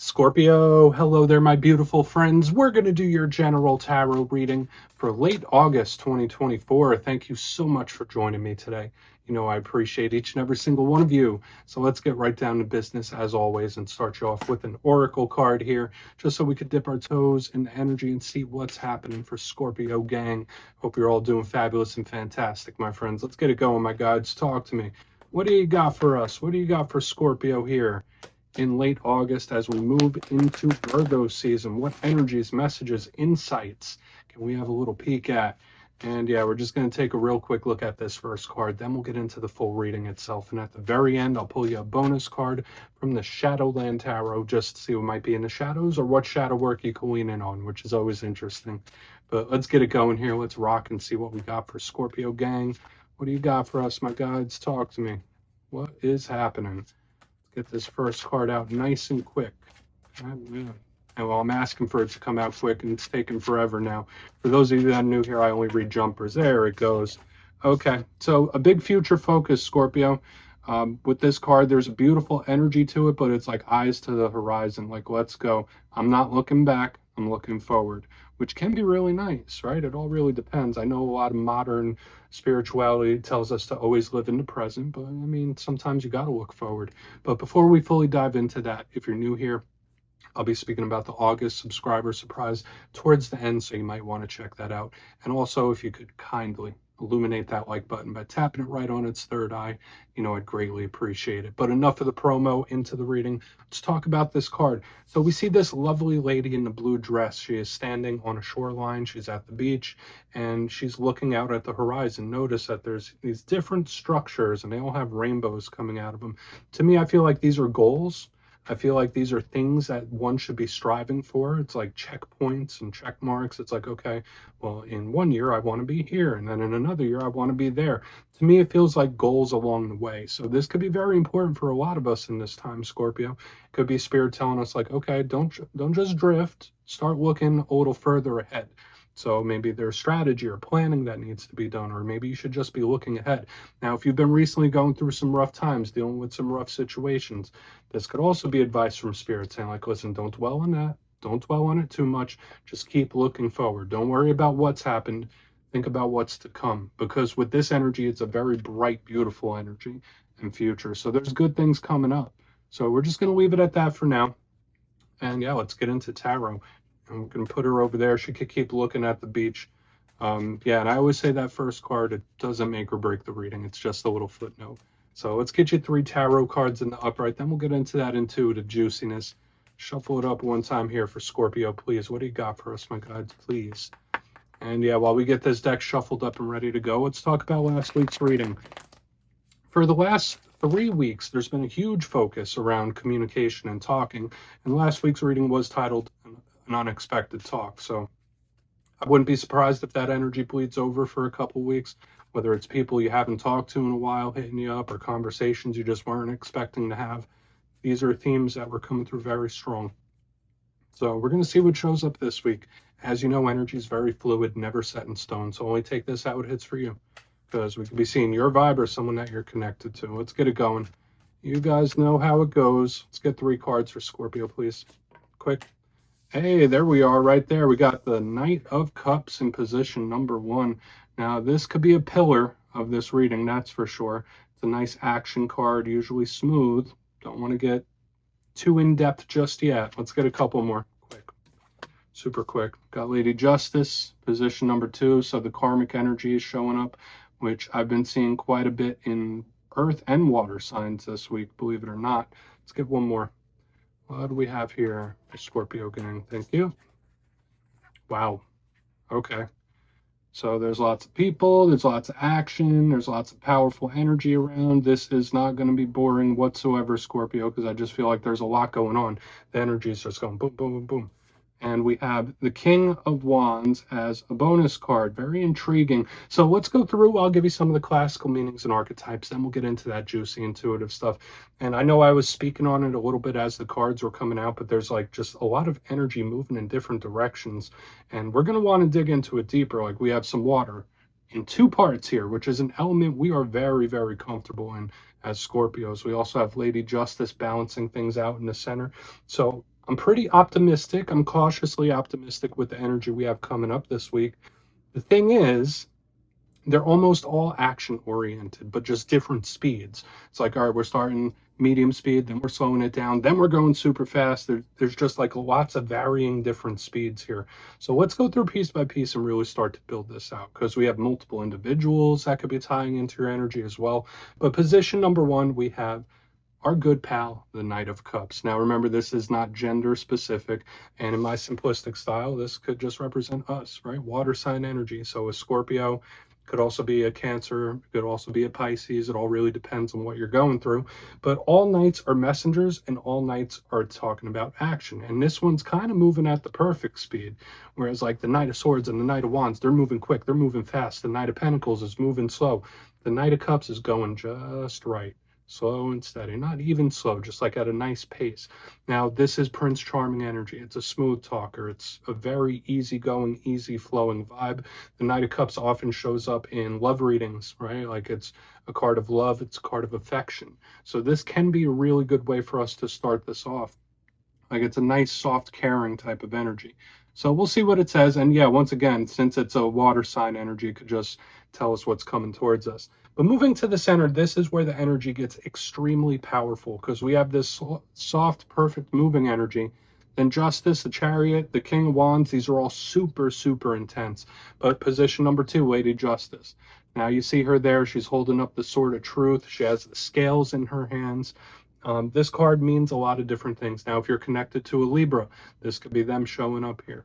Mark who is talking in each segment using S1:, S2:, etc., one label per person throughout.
S1: Scorpio, hello there, my beautiful friends. We're going to do your general tarot reading for late August 2024. Thank you so much for joining me today. You know, I appreciate each and every single one of you. So let's get right down to business as always and start you off with an oracle card here, just so we could dip our toes in the energy and see what's happening for Scorpio gang. Hope you're all doing fabulous and fantastic, my friends. Let's get it going, my guides. Talk to me. What do you got for us? What do you got for Scorpio here in late August as we move into Virgo season? What energies, messages, insights can we have a little peek at? And yeah, we're just going to take a real quick look at this first card. Then we'll get into the full reading itself. And at the very end, I'll pull you a bonus card from the Shadowland Tarot just to see what might be in the shadows or what shadow work you can lean in on, which is always interesting. But let's get it going here. Let's rock and see what we got for Scorpio gang. What do you got for us, my guides? Talk to me. What is happening? Get this first card out nice and quick. And well, I'm asking for it to come out quick, and it's taking forever now. For those of you that are new here, I only read jumpers. There it goes. Okay, so a big future focus, Scorpio. With this card, there's a beautiful energy to it, but it's like eyes to the horizon. Like, let's go. I'm not looking back. I'm looking forward, which can be really nice, right? It all really depends. I know a lot of modern spirituality tells us to always live in the present, but I mean, sometimes you got to look forward. But before we fully dive into that, if you're new here, I'll be speaking about the August subscriber surprise towards the end, so you might want to check that out. And also, if you could kindly illuminate that like button by tapping it right on its third eye, you know, I'd greatly appreciate it. But enough of the promo, into the reading. Let's talk about this card. So we see this lovely lady in the blue dress. She is standing on a shoreline. She's at the beach and she's looking out at the horizon. Notice that there's these different structures and they all have rainbows coming out of them. To me, I feel like these are goals. I feel like these are things that one should be striving for. It's like checkpoints and check marks. It's like, okay, well, in 1 year, I want to be here. And then in another year, I want to be there. To me, it feels like goals along the way. So this could be very important for a lot of us in this time, Scorpio. It could be Spirit telling us like, okay, don't just drift. Start looking a little further ahead. So maybe there's strategy or planning that needs to be done, or maybe you should just be looking ahead. Now, if you've been recently going through some rough times, dealing with some rough situations, this could also be advice from Spirit saying like, listen, don't dwell on that. Don't dwell on it too much. Just keep looking forward. Don't worry about what's happened. Think about what's to come. Because with this energy, it's a very bright, beautiful energy and future. So there's good things coming up. So we're just going to leave it at that for now. And yeah, let's get into tarot. I'm going to put her over there. She could keep looking at the beach. Yeah, and I always say that first card, it doesn't make or break the reading. It's just a little footnote. So let's get you 3 tarot cards in the upright. Then we'll get into that intuitive juiciness. Shuffle it up one time here for Scorpio, please. What do you got for us, my guides, please? And yeah, while we get this deck shuffled up and ready to go, let's talk about last week's reading. For the last 3 weeks, there's been a huge focus around communication and talking. And last week's reading was titled An Unexpected Talk. So I wouldn't be surprised if that energy bleeds over for a couple weeks, whether it's people you haven't talked to in a while hitting you up or conversations you just weren't expecting to have. These are themes that were coming through very strong. So we're going to see what shows up this week. As you know, energy is very fluid, never set in stone. So only take this how it hits for you, because we could be seeing your vibe or someone that you're connected to. Let's get it going. You guys know how it goes. Let's get 3 cards for Scorpio, please. Quick. Hey, there we are right there. We got the Knight of Cups in position number 1. Now, this could be a pillar of this reading, that's for sure. It's a nice action card, usually smooth. Don't want to get too in-depth just yet. Let's get a couple more. Quick. Super quick. Got Lady Justice, position number 2. So the karmic energy is showing up, which I've been seeing quite a bit in earth and water signs this week, believe it or not. Let's get one more. What do we have here? Scorpio gang, thank you. Wow. Okay. So there's lots of people, there's lots of action, there's lots of powerful energy around. This is not going to be boring whatsoever, Scorpio, because I just feel like there's a lot going on. The energy is just going boom, boom, boom, boom. And we have the King of Wands as a bonus card. Very intriguing. So let's go through. I'll give you some of the classical meanings and archetypes. Then we'll get into that juicy, intuitive stuff. And I know I was speaking on it a little bit as the cards were coming out, but there's like just a lot of energy moving in different directions. And we're going to want to dig into it deeper. Like we have some water in 2 parts here, which is an element we are very, very comfortable in as Scorpios. We also have Lady Justice balancing things out in the center. So I'm pretty optimistic. I'm cautiously optimistic with the energy we have coming up this week. The thing is, they're almost all action oriented, but just different speeds. It's like, all right, we're starting medium speed, then we're slowing it down, then we're going super fast. There's just like lots of varying different speeds here. So let's go through piece by piece and really start to build this out, because we have multiple individuals that could be tying into your energy as well. But position number one, we have our good pal, the Knight of Cups. Now, remember, this is not gender specific. And in my simplistic style, this could just represent us, right? Water sign energy. So a Scorpio could also be a Cancer, could also be a Pisces. It all really depends on what you're going through. But all knights are messengers, and all knights are talking about action. And this one's kind of moving at the perfect speed. Whereas like the Knight of Swords and the Knight of Wands, they're moving quick, they're moving fast. The Knight of Pentacles is moving slow. The Knight of Cups is going just right. Slow and steady, not even slow, just like at a nice pace. Now, this is Prince Charming energy. It's a smooth talker. It's a very easygoing, easy flowing vibe. The Knight of Cups often shows up in love readings, right? Like it's a card of love, it's a card of affection. So this can be a really good way for us to start this off. Like it's a nice, soft, caring type of energy. So we'll see what it says. And yeah, once again, since it's a water sign energy, it could just tell us what's coming towards us. But moving to the center, this is where the energy gets extremely powerful, because we have this soft, perfect moving energy. Then Justice, the Chariot, the King of Wands, these are all super, super intense. But position number two, Lady Justice. Now you see her there. She's holding up the Sword of Truth. She has the scales in her hands. This card means a lot of different things. Now, if you're connected to a Libra, this could be them showing up here.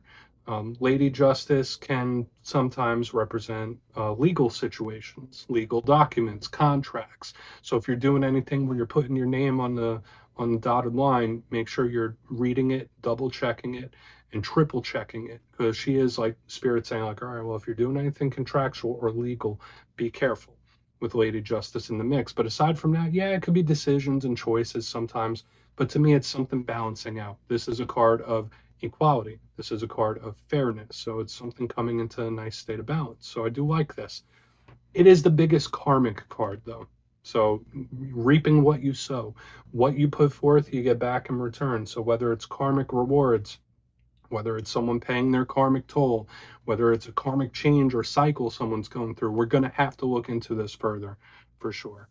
S1: Lady Justice can sometimes represent legal situations, legal documents, contracts. So if you're doing anything where you're putting your name on the dotted line, make sure you're reading it, double checking it, and triple checking it, because she is like Spirit saying like, all right, well, if you're doing anything contractual or legal, be careful with Lady Justice in the mix. But aside from that, yeah, it could be decisions and choices sometimes. But to me, it's something balancing out. This is a card of equality. This is a card of fairness. So it's something coming into a nice state of balance. So I do like this. It is the biggest karmic card, though. So reaping what you sow, what you put forth, you get back in return. So whether it's karmic rewards, whether it's someone paying their karmic toll, whether it's a karmic change or cycle someone's going through, we're going to have to look into this further for sure.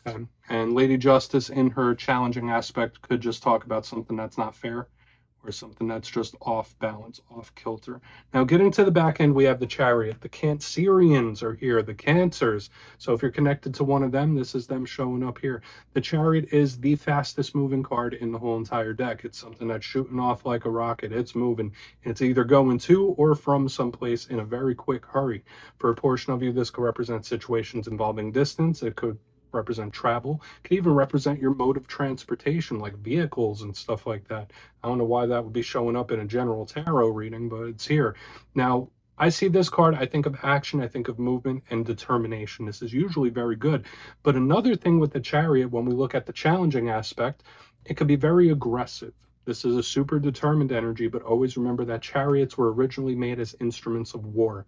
S1: Okay. And Lady Justice, in her challenging aspect, could just talk about something that's not fair, or something that's just off balance, off kilter. Now, getting to the back end, we have the Chariot. The Cancerians are here, the Cancers. So if you're connected to one of them, this is them showing up here. The Chariot is the fastest moving card in the whole entire deck. It's something that's shooting off like a rocket. It's moving. It's either going to or from someplace in a very quick hurry. For a portion of you, this could represent situations involving distance. It could represent travel. It could even represent your mode of transportation, like vehicles and stuff like that. I don't know why that would be showing up in a general tarot reading, but it's here. Now, I see this card, I think of action, I think of movement and determination. This is usually very good. But another thing with the Chariot, when we look at the challenging aspect, it could be very aggressive. This is a super determined energy, but always remember that chariots were originally made as instruments of war.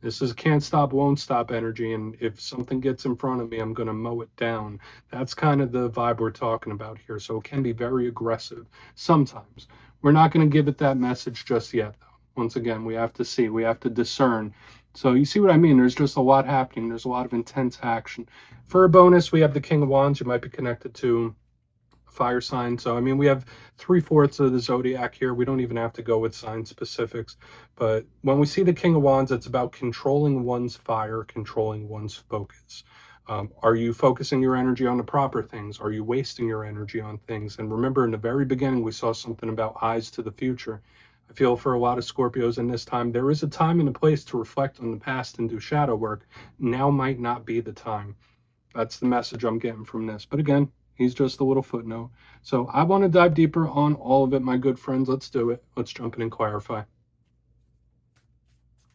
S1: This is can't stop, won't stop energy, and if something gets in front of me, I'm going to mow it down. That's kind of the vibe we're talking about here. So it can be very aggressive sometimes. We're not going to give it that message just yet, though. Once again, we have to see, we have to discern. So you see what I mean? There's just a lot happening. There's a lot of intense action. For a bonus, we have the King of Wands. You might be connected to fire sign. So I mean, we have 3/4 of the zodiac here. We don't even have to go with sign specifics, but when we see the King of Wands, it's about controlling one's fire, controlling one's focus. Are you focusing your energy on the proper things? Are you wasting your energy on things? And remember, in the very beginning, we saw something about eyes to the future. I feel for a lot of Scorpios in this time, there is a time and a place to reflect on the past and do shadow work. Now might not be the time. That's the message I'm getting from this. But again, he's just a little footnote. So I want to dive deeper on all of it, my good friends. Let's do it. Let's jump in and clarify.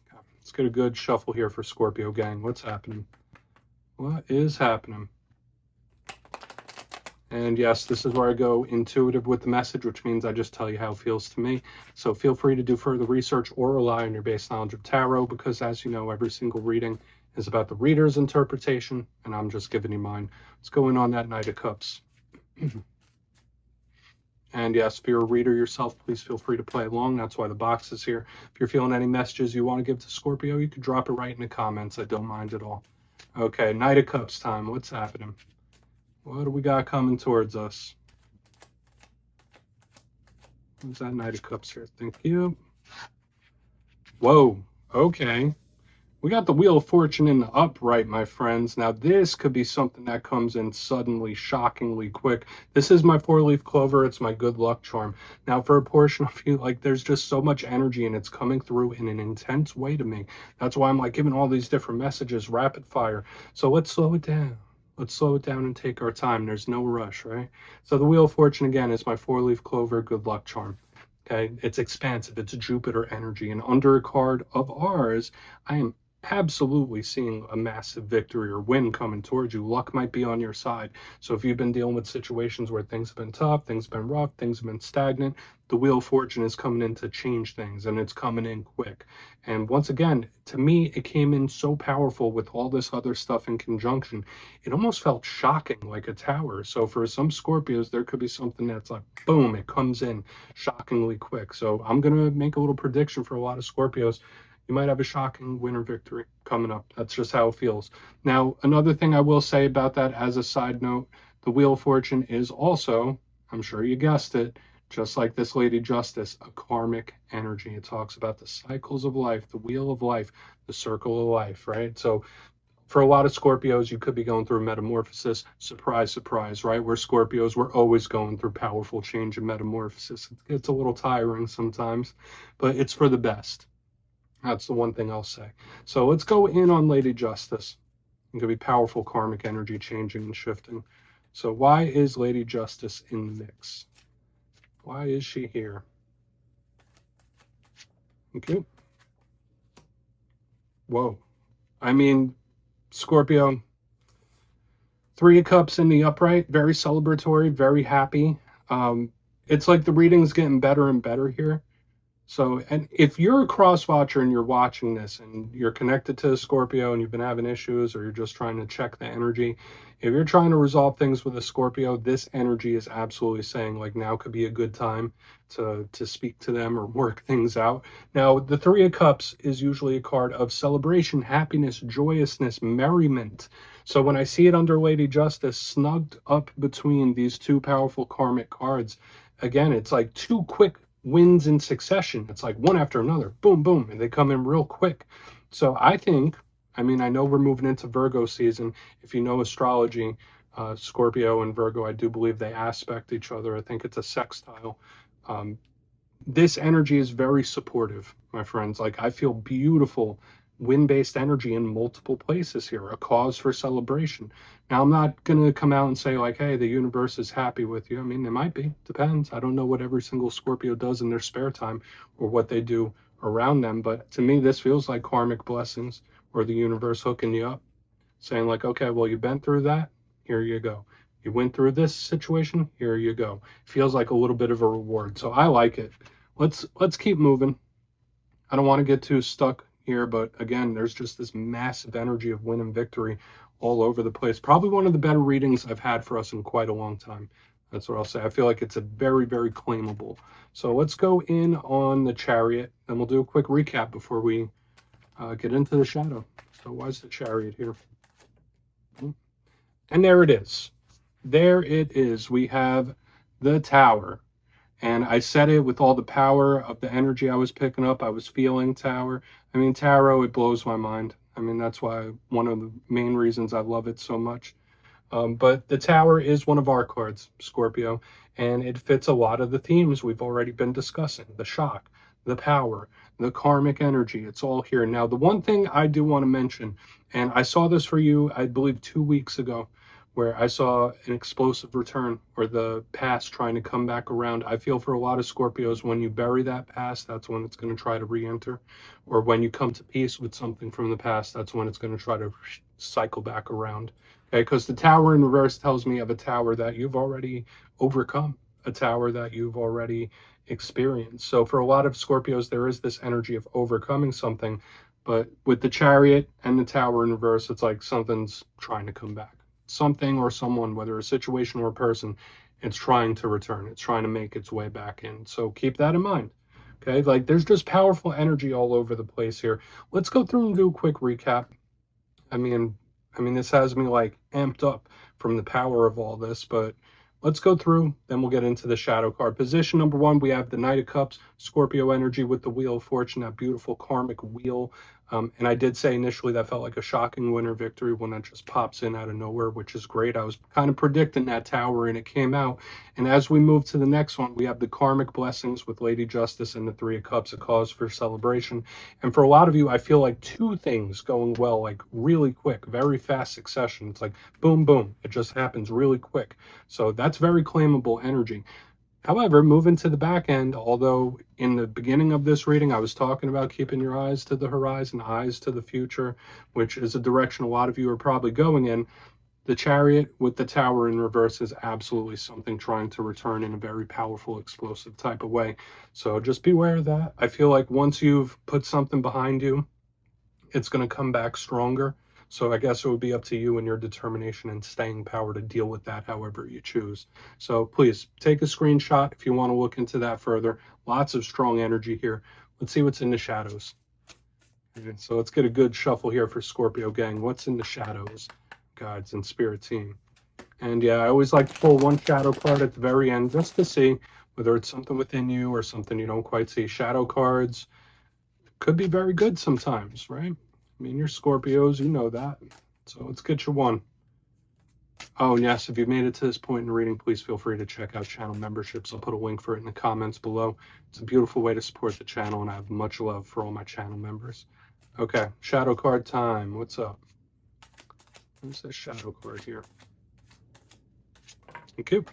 S1: Okay. Let's get a good shuffle here for Scorpio gang. What's happening? What is happening? And yes, this is where I go intuitive with the message, which means I just tell you how it feels to me. So feel free to do further research or rely on your base knowledge of tarot, because as you know, every single reading is about the reader's interpretation, and I'm just giving you mine. What's going on that Knight of Cups? And yes, if you're a reader yourself, please feel free to play along. That's why the box is here. If you're feeling any messages you want to give to Scorpio, you can drop it right in the comments. I don't mind at all. Okay, Knight of Cups time. What's happening? What do we got coming towards us? Who's that Knight of Cups here? Thank you. Whoa, okay. We got the Wheel of Fortune in the upright, my friends. Now, this could be something that comes in suddenly, shockingly quick. This is my 4-leaf clover. It's my good luck charm. Now, for a portion of you, like, there's just so much energy, and it's coming through in an intense way to me. That's why I'm, like, giving all these different messages, rapid fire. So let's slow it down. Let's slow it down and take our time. There's no rush, right? So the Wheel of Fortune, again, is my 4-leaf clover good luck charm. Okay, it's expansive. It's Jupiter energy. And under a card of ours, I am absolutely seeing a massive victory or win coming towards you. Luck might be on your side. So if you've been dealing with situations where things have been tough, things have been rough, things have been stagnant, the Wheel of Fortune is coming in to change things, and it's coming in quick. And once again, to me, it came in so powerful with all this other stuff in conjunction. It almost felt shocking, like a tower. So for some Scorpios, there could be something that's like, boom, it comes in shockingly quick. So I'm going to make a little prediction for a lot of Scorpios. You might have a shocking winner victory coming up. That's just how it feels. Now, another thing I will say about that as a side note, the Wheel of Fortune is also, I'm sure you guessed it, just like this Lady Justice, a karmic energy. It talks about the cycles of life, the wheel of life, the circle of life, right? So for a lot of Scorpios, you could be going through a metamorphosis. Surprise, surprise, right? We're Scorpios, we're always going through powerful change and metamorphosis. It gets a little tiring sometimes, but it's for the best. That's the one thing I'll say. So let's go in on Lady Justice. It could be powerful karmic energy changing and shifting. So why is Lady Justice in the mix? Why is she here? Okay. Whoa. I mean, Scorpio, 3 of Cups in the upright, very celebratory, very happy. It's like the reading's getting better and better here. So, and if you're a cross watcher and you're watching this and you're connected to Scorpio and you've been having issues, or you're just trying to check the energy, if you're trying to resolve things with a Scorpio, this energy is absolutely saying like now could be a good time to speak to them or work things out. Now, the 3 of Cups is usually a card of celebration, happiness, joyousness, merriment. So when I see it under Lady Justice snugged up between these 2 powerful karmic cards, again, it's like 2 quick wins in succession. It's like one after another, boom, boom, and they come in real quick. So I think, I mean, I know we're moving into Virgo season. If you know astrology, Scorpio and Virgo, I do believe they aspect each other. I think it's a sextile. This energy is very supportive, my friends. Like, I feel beautiful wind-based energy in multiple places here, a cause for celebration. Now, I'm not going to come out and say like, hey, the universe is happy with you. I mean, it might be, depends. I don't know what every single Scorpio does in their spare time or what they do around them. But to me, this feels like karmic blessings or the universe hooking you up, saying like, okay, well, you've been through that. Here you go. You went through this situation. Here you go. Feels like a little bit of a reward. So I like it. Let's keep moving. I don't want to get too stuck here, but again, there's just this massive energy of win and victory all over the place. Probably one of the better readings I've had for us in quite a long time. That's what I'll say. I feel like it's a very, very claimable. So let's go in on the Chariot, and we'll do a quick recap before we get into the shadow. So why is the Chariot here? And there it is. There it is. We have the Tower. And I said it with all the power of the energy I was picking up. I was feeling Tower. I mean, tarot, it blows my mind. I mean, that's why one of the main reasons I love it so much. But the Tower is one of our cards, Scorpio, and it fits a lot of the themes we've already been discussing. The shock, the power, the karmic energy, it's all here. Now, the one thing I do want to mention, and I saw this for you, I believe 2 weeks ago, where I saw an explosive return or the past trying to come back around. I feel for a lot of Scorpios, when you bury that past, that's when it's going to try to re-enter. Or when you come to peace with something from the past, that's when it's going to try to cycle back around. Okay, because the Tower in reverse tells me of a tower that you've already overcome, a tower that you've already experienced. So for a lot of Scorpios, there is this energy of overcoming something. But with the Chariot and the Tower in reverse, it's like something's trying to come back. Something or someone, whether a situation or a person, it's trying to return. It's trying to make its way back in. So keep that in mind. Okay, like there's just powerful energy all over the place here. Let's go through and do a quick recap. I mean, this has me like amped up from the power of all this, but let's go through, then we'll get into the shadow card. Position number 1, we have the Knight of Cups, Scorpio energy with the Wheel of Fortune, that beautiful karmic wheel. And I did say initially that felt like a shocking winner victory when it just pops in out of nowhere, which is great. I was kind of predicting that tower and it came out. And as we move to the next one, we have the karmic blessings with Lady Justice and the Three of Cups, a cause for celebration. And for a lot of you, I feel like 2 things going well, like really quick, very fast succession. It's like boom, boom. It just happens really quick. So that's very claimable energy. However, moving to the back end, although in the beginning of this reading, I was talking about keeping your eyes to the horizon, eyes to the future, which is a direction a lot of you are probably going in. The Chariot with the Tower in reverse is absolutely something trying to return in a very powerful, explosive type of way. So just beware of that. I feel like once you've put something behind you, it's going to come back stronger. So I guess it would be up to you and your determination and staying power to deal with that however you choose. So please take a screenshot if you want to look into that further. Lots of strong energy here. Let's see what's in the shadows. Okay, so let's get a good shuffle here for Scorpio gang. What's in the shadows, guides and spirit team? And yeah, I always like to pull one shadow card at the very end just to see whether it's something within you or something you don't quite see. Shadow cards could be very good sometimes, right? I mean, you're Scorpios, you know that. So let's get you one. Oh, and yes, if you made it to this point in the reading, please feel free to check out channel memberships. I'll put a link for it in the comments below. It's a beautiful way to support the channel, and I have much love for all my channel members. Okay, shadow card time. What's up? Where's this shadow card here? Thank you.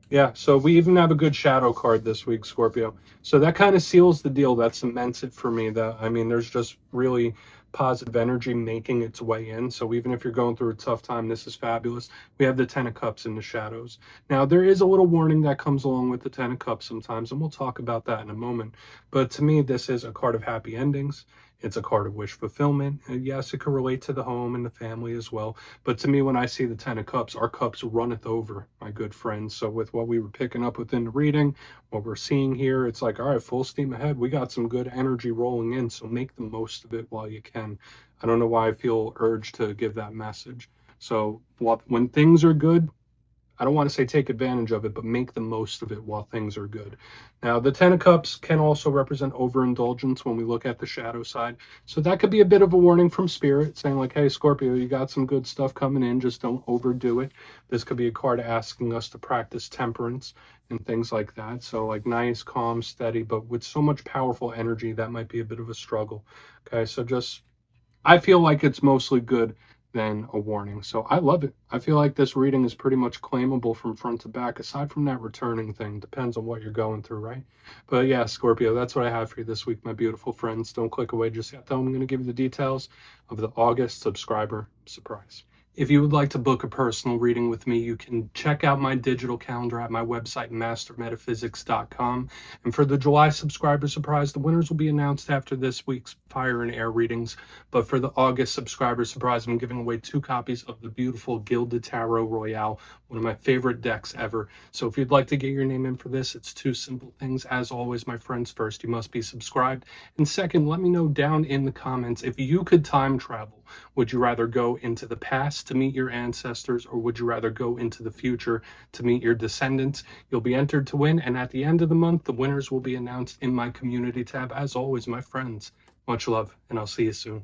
S1: Yeah, so we even have a good shadow card this week, Scorpio. So that kind of seals the deal. That cements it for me. I mean, there's just really positive energy making its way in. So even if you're going through a tough time, this is fabulous. We have the Ten of Cups in the shadows. Now, there is a little warning that comes along with the Ten of Cups sometimes, and we'll talk about that in a moment. But to me, this is a card of happy endings. It's a card of wish fulfillment. And yes, it can relate to the home and the family as well. But to me, when I see the Ten of Cups, our cups runneth over, my good friends. So with what we were picking up within the reading, what we're seeing here, it's like, all right, full steam ahead. We got some good energy rolling in, so make the most of it while you can. I don't know why I feel urged to give that message. So when things are good, I don't want to say take advantage of it, but make the most of it while things are good. Now, the Ten of Cups can also represent overindulgence when we look at the shadow side. So that could be a bit of a warning from Spirit, saying like, hey, Scorpio, you got some good stuff coming in, just don't overdo it. This could be a card asking us to practice temperance and things like that. So like nice, calm, steady, but with so much powerful energy, that might be a bit of a struggle. Okay, so I feel like it's mostly good than a warning. So I love it. I feel like this reading is pretty much claimable from front to back, aside from that returning thing. Depends on what you're going through, right? But yeah, Scorpio, that's what I have for you this week, my beautiful friends. Don't click away just yet, though. I'm going to give you the details of the August subscriber surprise. If you would like to book a personal reading with me, you can check out my digital calendar at my website, mastermetaphysics.com. And for the July subscriber surprise, the winners will be announced after this week's Fire and Air readings. But for the August subscriber surprise, I'm giving away 2 copies of the beautiful Gilded Tarot Royale, one of my favorite decks ever. So if you'd like to get your name in for this, it's 2 simple things. As always, my friends, first, you must be subscribed. And second, let me know down in the comments, if you could time travel, would you rather go into the past to meet your ancestors, or would you rather go into the future to meet your descendants? You'll be entered to win, and at the end of the month, the winners will be announced in my community tab. As always, my friends, much love, and I'll see you soon.